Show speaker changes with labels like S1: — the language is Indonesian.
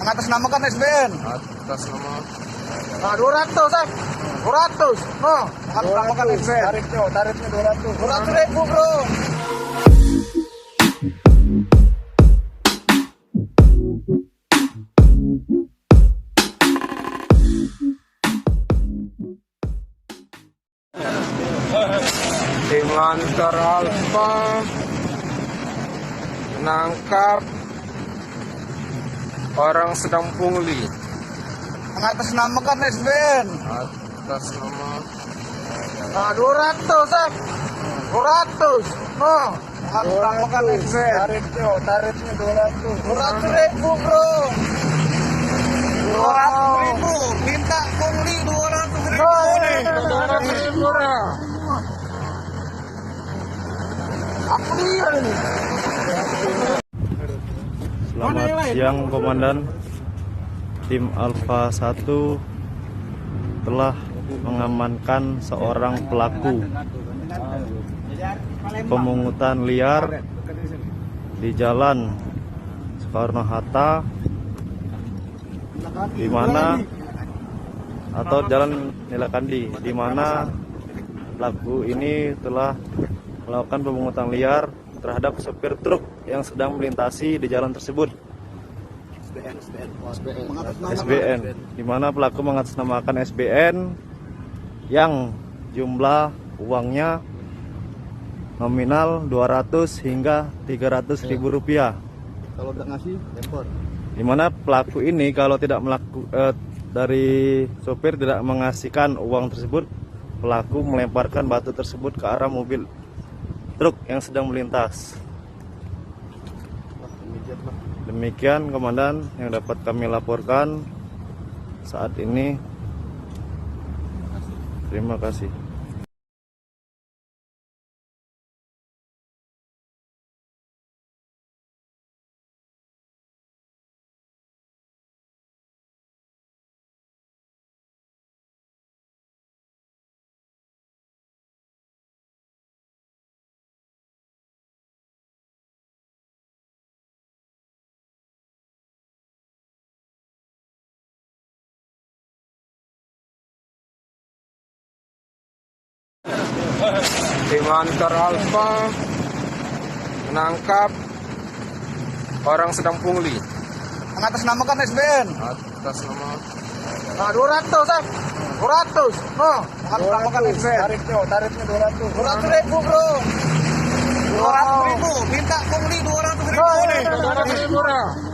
S1: Mengatasnamakan SBN.
S2: Atas nama
S1: Nah, 200, Sek. 200. No, mengatasnamakan SBN.
S2: tarifnya 200.
S1: 200.000, Bro.
S2: Tim Lantar Alfa menangkap orang sedang pungli
S1: Mengatasnamakan SBN.
S2: atas nama
S1: Nah, 200, Sek. 200. No, mengatasnamakan SBN.
S2: tarifnya 200.
S1: 200.000, Bro. 200.000. Minta pungli 200.000. Aku dia ini.
S3: Selamat siang Komandan. Tim Alfa 1 telah mengamankan seorang pelaku pemungutan liar di Jalan Soekarno-Hatta, di mana atau Jalan Nilakandi, di mana pelaku ini telah melakukan pemungutan liar terhadap sopir truk yang sedang melintasi di jalan tersebut. SBN, di mana pelaku mengatasnamakan SBN yang jumlah uangnya nominal 200 hingga 300.000 rupiah.
S1: Kalau udah ngasih, lempar.
S3: Di mana pelaku ini kalau tidak dari sopir tidak mengasihkan uang tersebut, pelaku melemparkan batu tersebut ke arah mobil truk yang sedang melintas. Demikian Komandan yang dapat kami laporkan saat ini. Terima kasih.
S2: Tim Lantar Alfa menangkap orang sedang pungli
S1: Mengatasnamakan SBN.
S2: atas nama
S1: Nah, 200, Sek. 200. No, mengatasnamakan SBN.
S2: tarifnya 200.
S1: 200.000, Bro. 200.000. Minta pungli 200.000.
S2: Tarifnya murah.